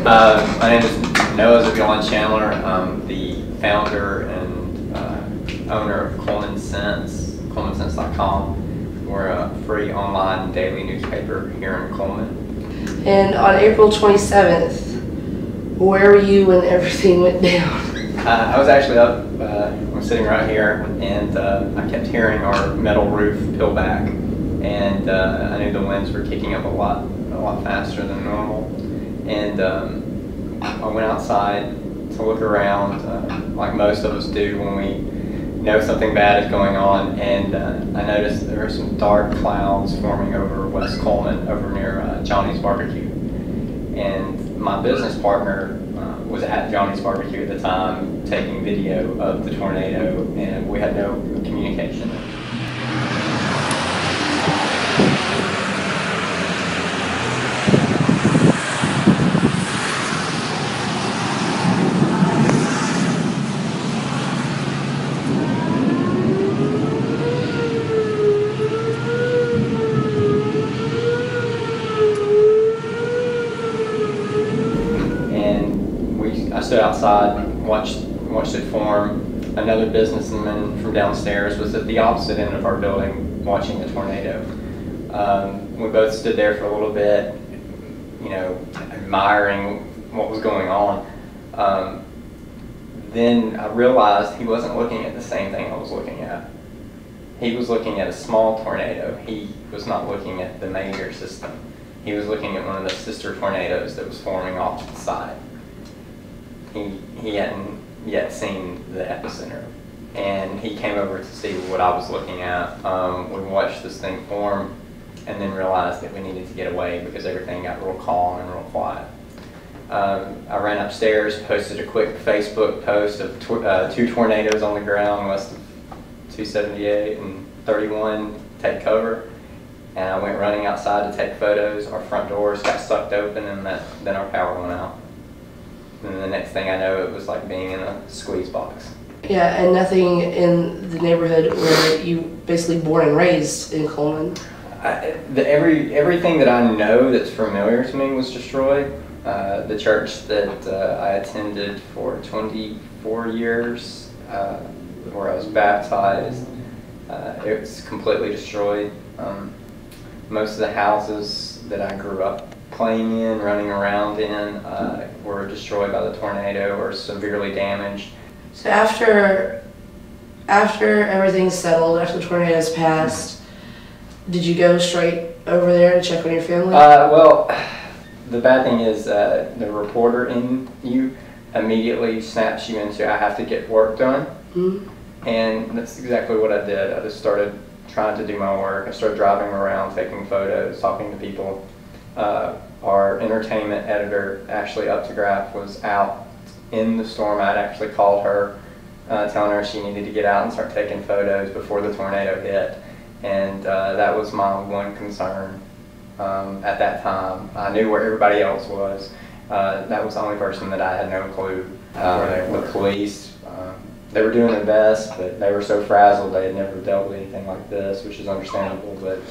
My name is Chandler. I'm the founder and owner of Cullmansense.com. We're a free online daily newspaper here in Cullman. And on April 27th, where were you when everything went down? I was actually up, I'm sitting right here, and I kept hearing our metal roof peel back, and I knew the winds were kicking up a lot faster than normal. And I went outside to look around, like most of us do when we know something bad is going on, and I noticed there were some dark clouds forming over West Cullman, over near Johnny's Barbecue. And my business partner was at Johnny's Barbecue at the time, taking video of the tornado, and we had no communication. I stood outside and watched it form. Another businessman from downstairs was at the opposite end of our building watching the tornado. We both stood there for a little bit, you know, admiring what was going on. Then I realized he wasn't looking at the same thing I was looking at. He was looking at a small tornado. He was not looking at the major system. He was looking at one of the sister tornadoes that was forming off to the side. He hadn't yet seen the epicenter, and he came over to see what I was looking at. We watched this thing form, and then realized that we needed to get away because everything got real calm and real quiet. I ran upstairs, posted a quick Facebook post of two tornadoes on the ground west of 278 and 31, take cover. And I went running outside to take photos. Our front doors got sucked open, and then our power went out. And the next thing I know, it was like being in a squeeze box. Yeah, and nothing in the neighborhood where you basically born and raised in Cullman. Everything that I know that's familiar to me was destroyed. The church that I attended for 24 years, where I was baptized, it was completely destroyed. Most of the houses that I grew up playing in, running around in, were destroyed by the tornado or severely damaged. So after everything settled, after the tornadoes passed, did you go straight over there to check on your family? Well, the bad thing is the reporter in you immediately snaps you into, I have to get work done. Mm-hmm. And that's exactly what I did. I just started trying to do my work. I started driving around, taking photos, talking to people. Our entertainment editor, Ashley Updegraff, was out in the storm. I'd actually called her, telling her she needed to get out and start taking photos before the tornado hit. And that was my one concern at that time. I knew where everybody else was. That was the only person that I had no clue. The police, they were doing their best, but they were so frazzled they had never dealt with anything like this, which is understandable. But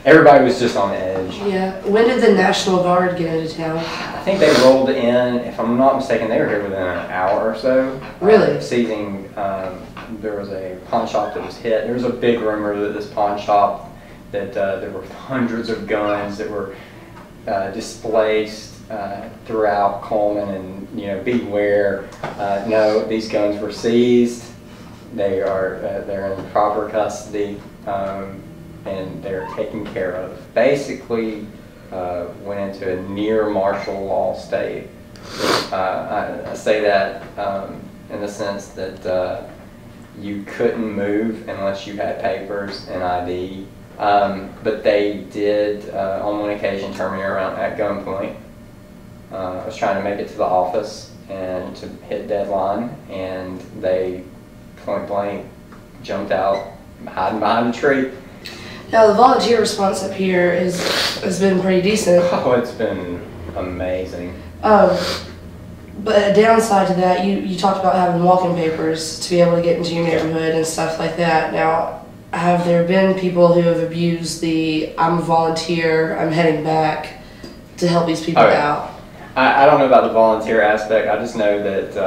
everybody was just on edge. Yeah. When did the National Guard get into town? I think they rolled in, if I'm not mistaken, they were here within an hour or so. Really? Seizing, there was a pawn shop that was hit. There was a big rumor that this pawn shop, that there were hundreds of guns that were displaced throughout Cullman, and beware. No, these guns were seized. They're in proper custody. And they're taken care of. Basically, went into a near martial law state. I say that in the sense that you couldn't move unless you had papers and ID. But they did, on one occasion, turn me around at gunpoint. I was trying to make it to the office and to hit deadline, and they point blank jumped out, hiding behind a tree. Now the volunteer response up here has been pretty decent. Oh, it's been amazing. But a downside to that, you talked about having walking papers to be able to get into your neighborhood and stuff like that. Now, have there been people who have abused the "I'm a volunteer, I'm heading back" to help these people out? I don't know about the volunteer aspect. I just know that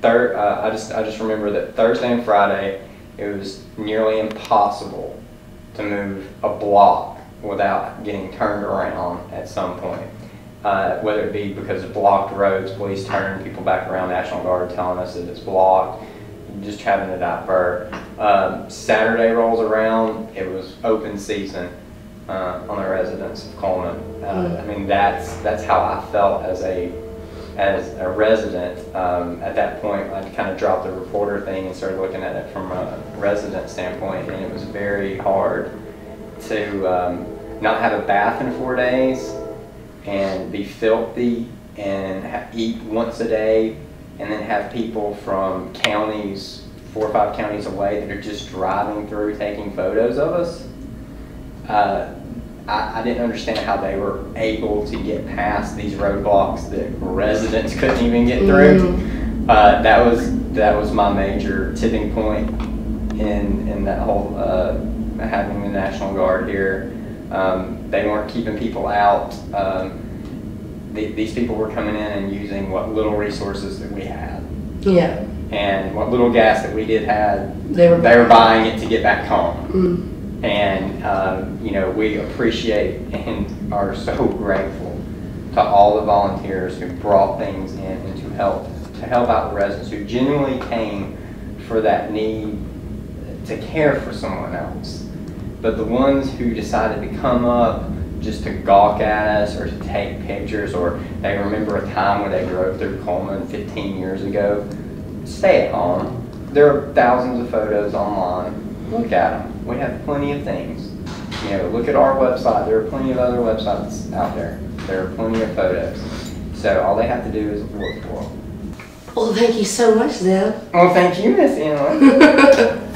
I just remember that Thursday and Friday it was nearly impossible to move a block without getting turned around at some point. Whether it be because of blocked roads, police turning people back around, National Guard telling us that it's blocked, just having to divert. Saturday rolls around, it was open season on the residents of Cullman. I mean, that's how I felt as a resident. At that point, I kind of dropped the reporter thing and started looking at it from a resident standpoint, and it was very hard to not have a bath in 4 days and be filthy and eat once a day, and then have people from counties, 4 or 5 counties away, that are just driving through taking photos of us. I didn't understand how they were able to get past these roadblocks that residents couldn't even get through. That was my major tipping point in that whole having the National Guard here. They weren't keeping people out. These people were coming in and using what little resources that we had. Yeah. And what little gas that we did had, they were buying it to get back home. And you know, we appreciate and are so grateful to all the volunteers who brought things in and to help out the residents who genuinely came for that need to care for someone else. But the ones who decided to come up just to gawk at us or to take pictures, or they remember a time when they drove through Cullman 15 years ago, stay at home. There are thousands of photos online. Look at them. We have plenty of things. You know, look at our website. There are plenty of other websites out there. There are plenty of photos. So all they have to do is look for them. Well, thank you so much, Zeb. Well, thank you, Miss Emily.